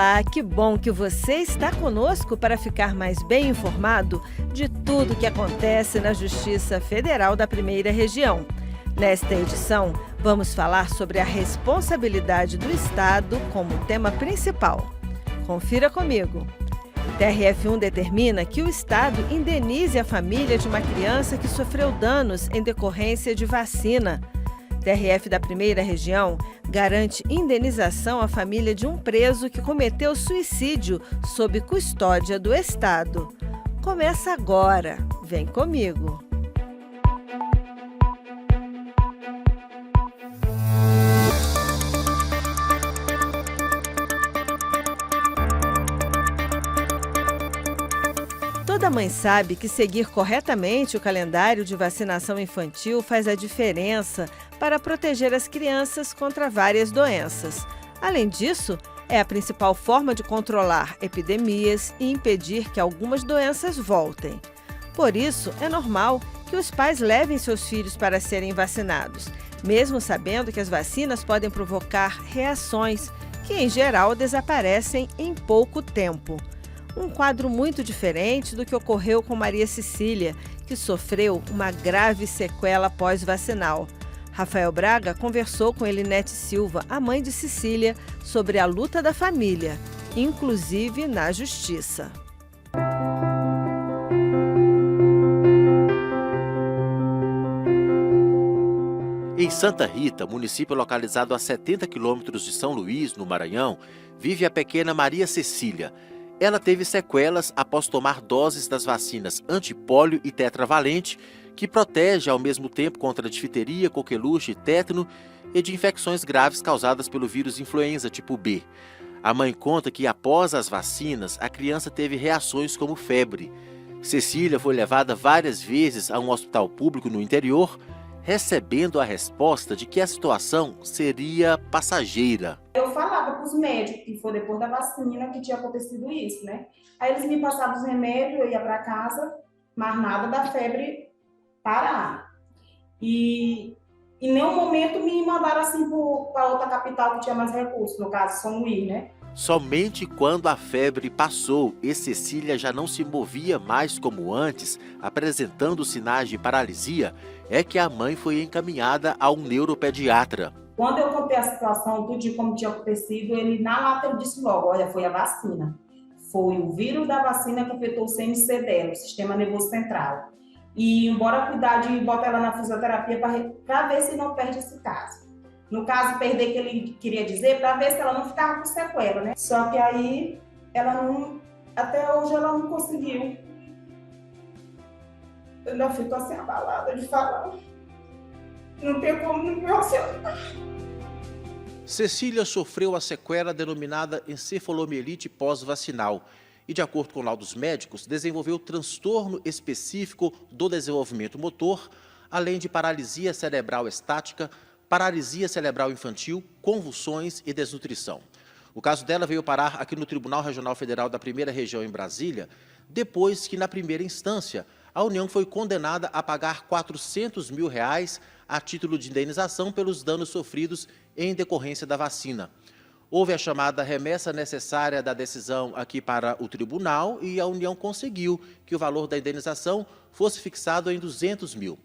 Olá, que bom que você está conosco para ficar mais bem informado de tudo o que acontece na Justiça Federal da Primeira Região. Nesta edição, vamos falar sobre a responsabilidade do Estado como tema principal. Confira comigo. TRF1 determina que o Estado indenize a família de uma criança que sofreu danos em decorrência de vacina. TRF da Primeira Região garante indenização à família de um preso que cometeu suicídio sob custódia do Estado. Começa agora. Vem comigo. Toda mãe sabe que seguir corretamente o calendário de vacinação infantil faz a diferença para proteger as crianças contra várias doenças. Além disso, é a principal forma de controlar epidemias e impedir que algumas doenças voltem. Por isso, é normal que os pais levem seus filhos para serem vacinados, mesmo sabendo que as vacinas podem provocar reações que, em geral, desaparecem em pouco tempo. Um quadro muito diferente do que ocorreu com Maria Cecília, que sofreu uma grave sequela pós-vacinal. Rafael Braga conversou com Elinete Silva, a mãe de Cecília, sobre a luta da família, inclusive na justiça. Em Santa Rita, município localizado a 70 quilômetros de São Luís, no Maranhão, vive a pequena Maria Cecília. Ela teve sequelas após tomar doses das vacinas antipólio e tetravalente, que protege ao mesmo tempo contra difteria, coqueluche, tétano e de infecções graves causadas pelo vírus influenza tipo B. A mãe conta que após as vacinas, a criança teve reações como febre. Cecília foi levada várias vezes a um hospital público no interior, recebendo a resposta de que a situação seria passageira. Eu falava para os médicos, que foi depois da vacina que tinha acontecido isso, né? Aí eles me passavam os remédios, eu ia para casa, mas nada da febre parar. E em nenhum momento me mandaram assim para outra capital que tinha mais recursos, no caso São Luís, né? Somente quando a febre passou e Cecília já não se movia mais como antes, apresentando sinais de paralisia, é que a mãe foi encaminhada a um neuropediatra. Quando eu contei a situação, tudo de como tinha acontecido, ele na lata ele disse logo, olha, foi a vacina. Foi o vírus da vacina que afetou o CNC dela, o Sistema Nervoso Central. E bora cuidar de botar ela na fisioterapia para ver se não perde esse caso. No caso, perder que ele queria dizer, para ver se ela não ficava com sequela, né? Só que aí, ela não, até hoje ela não conseguiu. Eu ainda fico assim abalada de falar. Não tem como não me emocionar. Cecília sofreu a sequela denominada encefalomielite pós-vacinal e, de acordo com laudos médicos, desenvolveu transtorno específico do desenvolvimento motor, além de paralisia cerebral estática, paralisia cerebral infantil, convulsões e desnutrição. O caso dela veio parar aqui no Tribunal Regional Federal da Primeira Região em Brasília, depois que, na primeira instância, a União foi condenada a pagar R$400 mil a título de indenização pelos danos sofridos em decorrência da vacina. Houve a chamada remessa necessária da decisão aqui para o tribunal e a União conseguiu que o valor da indenização fosse fixado em R$200 mil.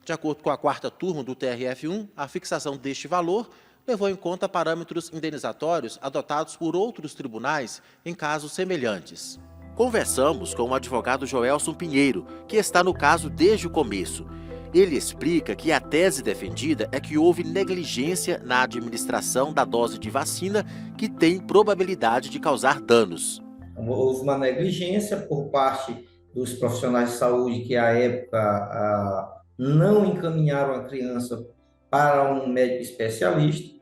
De acordo com a quarta turma do TRF1, a fixação deste valor levou em conta parâmetros indenizatórios adotados por outros tribunais em casos semelhantes. Conversamos com o advogado Joelson Pinheiro, que está no caso desde o começo. Ele explica que a tese defendida é que houve negligência na administração da dose de vacina que tem probabilidade de causar danos. Houve uma negligência por parte dos profissionais de saúde que, à época, não encaminharam a criança para um médico especialista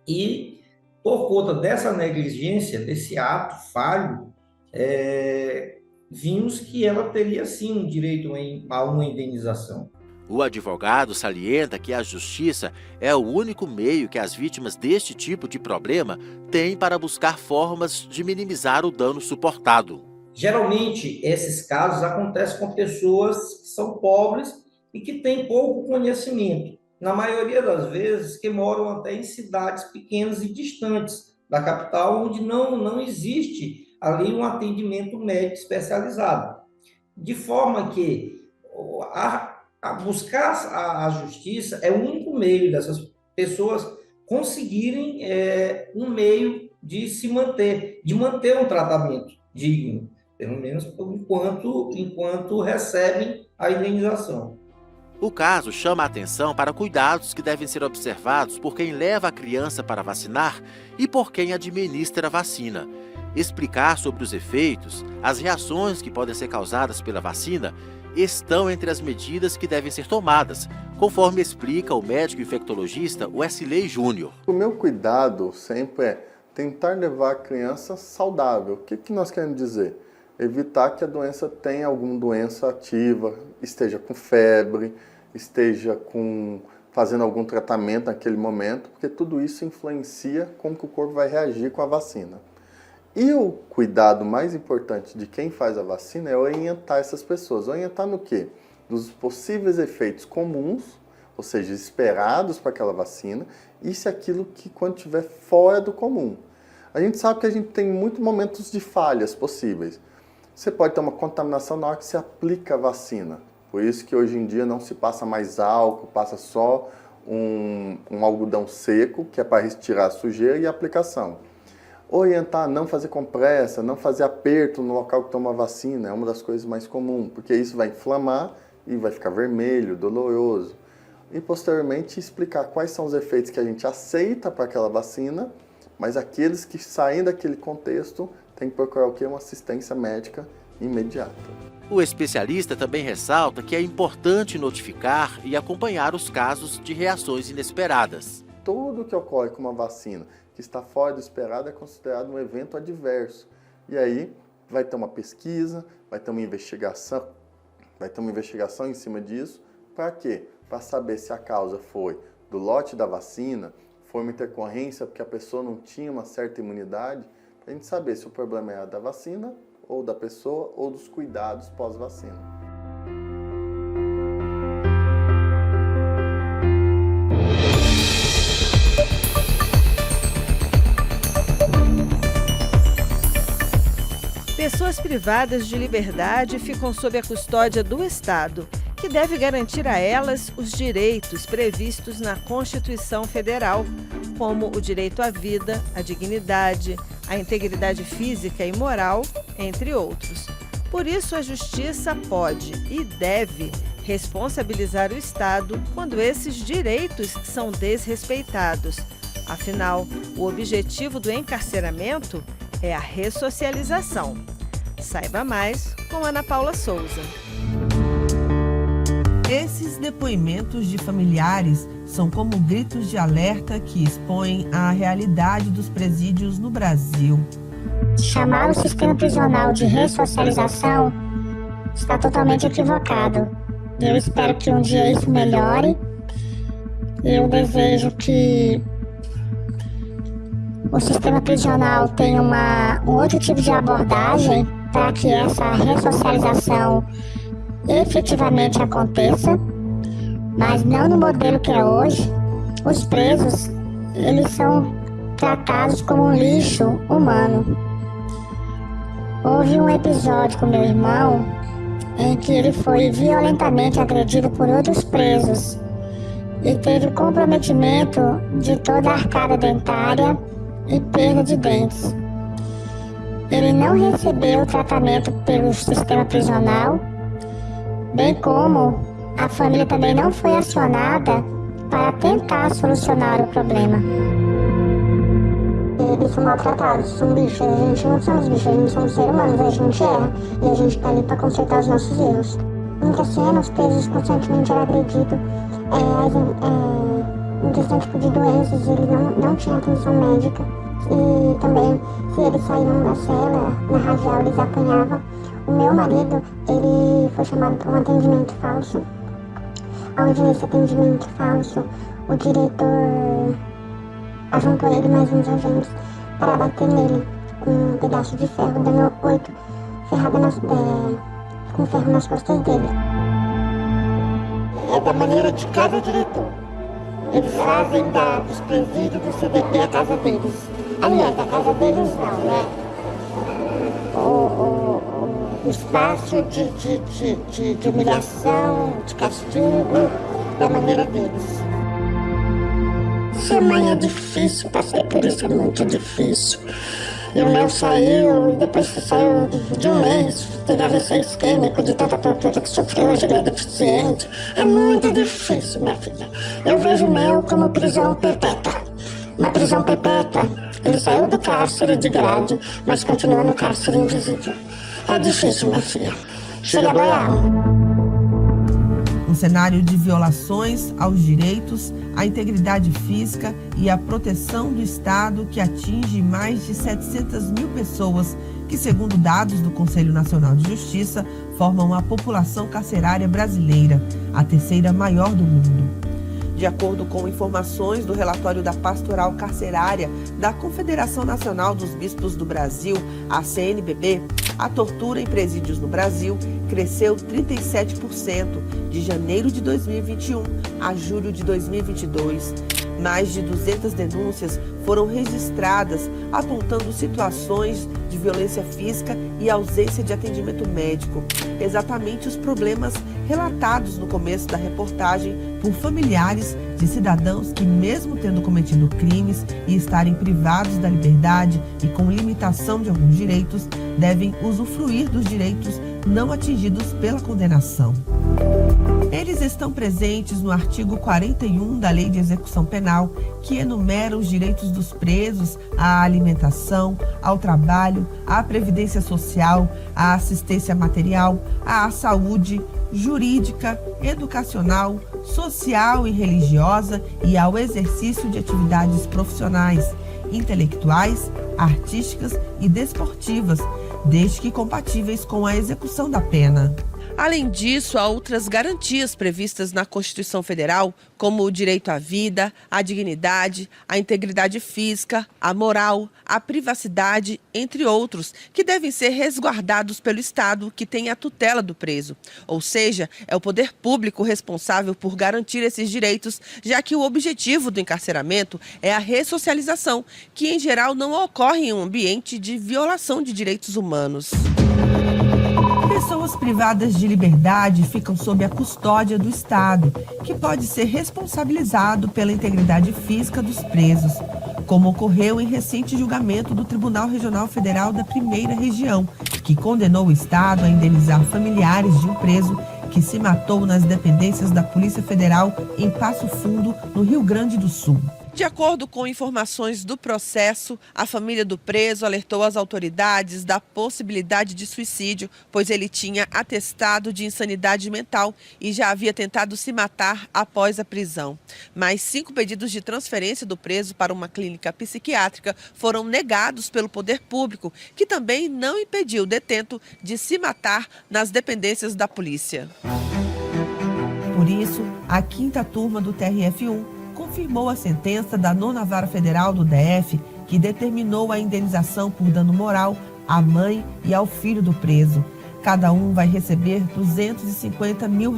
e, por conta dessa negligência, desse ato falho, vimos que ela teria sim um direito a uma indenização. O advogado salienta que a justiça é o único meio que as vítimas deste tipo de problema têm para buscar formas de minimizar o dano suportado. Geralmente, esses casos acontecem com pessoas que são pobres e que têm pouco conhecimento. Na maioria das vezes, que moram até em cidades pequenas e distantes, da capital, onde não existe ali um atendimento médico especializado. De forma que buscar a justiça é o único meio dessas pessoas conseguirem um meio de se manter, de manter um tratamento digno, pelo menos enquanto recebem a indenização. O caso chama a atenção para cuidados que devem ser observados por quem leva a criança para vacinar e por quem administra a vacina. Explicar sobre os efeitos, as reações que podem ser causadas pela vacina estão entre as medidas que devem ser tomadas, conforme explica o médico infectologista Wesley Júnior. O meu cuidado sempre é tentar levar a criança saudável. O que nós queremos dizer? Evitar que a doença tenha alguma doença ativa, esteja com febre, esteja fazendo algum tratamento naquele momento, porque tudo isso influencia como que o corpo vai reagir com a vacina. E o cuidado mais importante de quem faz a vacina é orientar essas pessoas. Orientar no quê? Dos possíveis efeitos comuns, ou seja, esperados para aquela vacina, e se aquilo que quando estiver fora do comum. A gente sabe que a gente tem muitos momentos de falhas possíveis. Você pode ter uma contaminação na hora que se aplica a vacina. Por isso que hoje em dia não se passa mais álcool, passa só um algodão seco, que é para retirar a sujeira, e a aplicação. Orientar a não fazer compressa, não fazer aperto no local que toma a vacina, é uma das coisas mais comuns, porque isso vai inflamar e vai ficar vermelho, doloroso. E posteriormente explicar quais são os efeitos que a gente aceita para aquela vacina, mas aqueles que saem daquele contexto têm que procurar o quê? Uma assistência médica imediata. O especialista também ressalta que é importante notificar e acompanhar os casos de reações inesperadas. Tudo que ocorre com uma vacina que está fora do esperado é considerado um evento adverso. E aí vai ter uma pesquisa, vai ter uma investigação em cima disso. Para quê? Para saber se a causa foi do lote da vacina, foi uma intercorrência porque a pessoa não tinha uma certa imunidade, para a gente saber se o problema era da vacina, ou da pessoa, ou dos cuidados pós-vacina. Pessoas privadas de liberdade ficam sob a custódia do Estado, que deve garantir a elas os direitos previstos na Constituição Federal, como o direito à vida, à dignidade, à integridade física e moral, entre outros. Por isso, a Justiça pode e deve responsabilizar o Estado quando esses direitos são desrespeitados. Afinal, o objetivo do encarceramento é a ressocialização. Saiba mais com Ana Paula Souza. Esses depoimentos de familiares são como gritos de alerta que expõem a realidade dos presídios no Brasil. Chamar o sistema prisional de ressocialização está totalmente equivocado. Eu espero que um dia isso melhore. Eu desejo que o sistema prisional tenha um outro tipo de abordagem para que essa ressocialização efetivamente aconteça, mas não no modelo que é hoje. Os presos, eles são tratados como um lixo humano. Houve um episódio com meu irmão em que ele foi violentamente agredido por outros presos e teve comprometimento de toda a arcada dentária e perda de dentes. Ele não recebeu tratamento pelo sistema prisional, bem como a família também não foi acionada para tentar solucionar o problema. Eles são maltratados, são bichos, a gente não somos bichos, a gente somos seres humanos, a gente erra e a gente está ali para consertar os nossos erros. Muitas cenas, os presos constantemente eram agredidos, em questão tipo de doenças, eles não tinham atenção médica. E também, se eles saíam da cela, na radial, eles apanhavam. O meu marido, ele foi chamado para um atendimento falso, onde nesse atendimento falso, o diretor ajuntou ele mais uns agentes para bater nele com um pedaço de ferro, dando 8 ferradas com ferro nas costas dele. É da maneira de cada diretor. Eles fazem dos presídios do CDP a casa deles. Aliás, da casa deles não, né? O espaço de humilhação, de castigo, da maneira deles. Ser mãe é difícil, passei por isso, é muito difícil. E o meu saiu, e depois que saiu de um mês, teve AVC isquêmico, de tanta tortura que sofreu, hoje ele é deficiente. É muito difícil, minha filha. Eu vejo o meu como prisão perpétua. Uma prisão perpétua. Ele saiu do cárcere de grade, mas continua no cárcere invisível. É difícil, minha filha. Chega a dói a alma. Um cenário de violações aos direitos, à integridade física e à proteção do Estado que atinge mais de 700 mil pessoas, que, segundo dados do Conselho Nacional de Justiça, formam a população carcerária brasileira, a terceira maior do mundo. De acordo com informações do relatório da Pastoral Carcerária da Confederação Nacional dos Bispos do Brasil, a CNBB, a tortura em presídios no Brasil cresceu 37% de janeiro de 2021 a julho de 2022. Mais de 200 denúncias foram registradas, apontando situações de violência física e ausência de atendimento médico. Exatamente os problemas relatados no começo da reportagem por familiares de cidadãos que, mesmo tendo cometido crimes e estarem privados da liberdade e com limitação de alguns direitos, devem usufruir dos direitos não atingidos pela condenação. Eles estão presentes no artigo 41 da Lei de Execução Penal, que enumera os direitos dos presos à alimentação, ao trabalho, à previdência social, à assistência material, à saúde jurídica, educacional, social e religiosa e ao exercício de atividades profissionais, intelectuais, artísticas e desportivas, desde que compatíveis com a execução da pena. Além disso, há outras garantias previstas na Constituição Federal, como o direito à vida, à dignidade, à integridade física, à moral, à privacidade, entre outros, que devem ser resguardados pelo Estado, que tem a tutela do preso. Ou seja, é o poder público responsável por garantir esses direitos, já que o objetivo do encarceramento é a ressocialização, que em geral não ocorre em um ambiente de violação de direitos humanos. Pessoas privadas de liberdade ficam sob a custódia do Estado, que pode ser responsabilizado pela integridade física dos presos, como ocorreu em recente julgamento do Tribunal Regional Federal da Primeira Região, que condenou o Estado a indenizar familiares de um preso que se matou nas dependências da Polícia Federal em Passo Fundo, no Rio Grande do Sul. De acordo com informações do processo, a família do preso alertou as autoridades da possibilidade de suicídio, pois ele tinha atestado de insanidade mental e já havia tentado se matar após a prisão. Mas 5 pedidos de transferência do preso para uma clínica psiquiátrica foram negados pelo poder público, que também não impediu o detento de se matar nas dependências da polícia. Por isso, a 5ª turma do TRF1 confirmou a sentença da 9ª Vara Federal do DF, que determinou a indenização por dano moral à mãe e ao filho do preso. Cada um vai receber R$ 250 mil.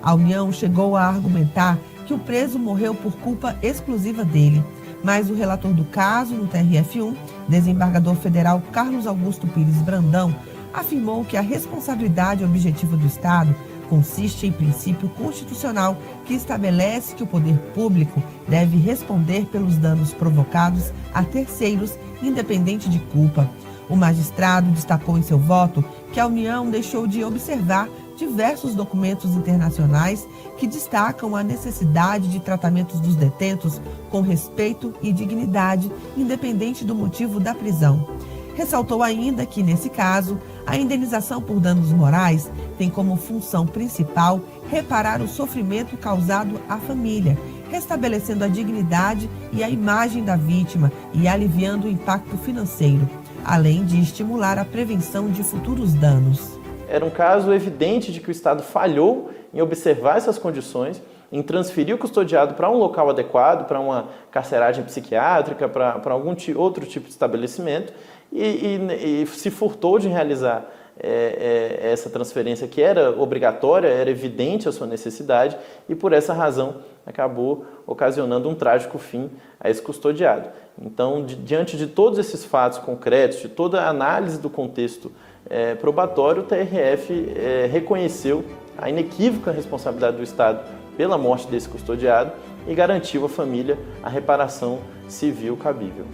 A União chegou a argumentar que o preso morreu por culpa exclusiva dele, mas o relator do caso no TRF1, desembargador federal Carlos Augusto Pires Brandão, afirmou que a responsabilidade objetiva do Estado consiste em princípio constitucional que estabelece que o poder público deve responder pelos danos provocados a terceiros, independente de culpa. O magistrado destacou em seu voto que a União deixou de observar diversos documentos internacionais que destacam a necessidade de tratamentos dos detentos com respeito e dignidade, independente do motivo da prisão. Ressaltou ainda que, nesse caso, a indenização por danos morais tem como função principal reparar o sofrimento causado à família, restabelecendo a dignidade e a imagem da vítima e aliviando o impacto financeiro, além de estimular a prevenção de futuros danos. Era um caso evidente de que o Estado falhou em observar essas condições, em transferir o custodiado para um local adequado, para uma carceragem psiquiátrica, para algum outro tipo de estabelecimento, e se furtou de realizar essa transferência que era obrigatória, era evidente a sua necessidade e por essa razão acabou ocasionando um trágico fim a esse custodiado. Então, diante de todos esses fatos concretos, de toda a análise do contexto probatório, o TRF reconheceu a inequívoca responsabilidade do Estado pela morte desse custodiado e garantiu à família a reparação civil cabível.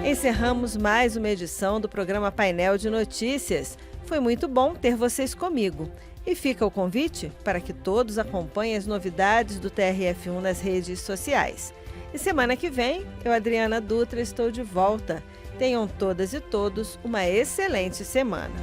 Encerramos mais uma edição do programa Painel de Notícias. Foi muito bom ter vocês comigo. E fica o convite para que todos acompanhem as novidades do TRF1 nas redes sociais. E semana que vem, eu, Adriana Dutra, estou de volta. Tenham todas e todos uma excelente semana.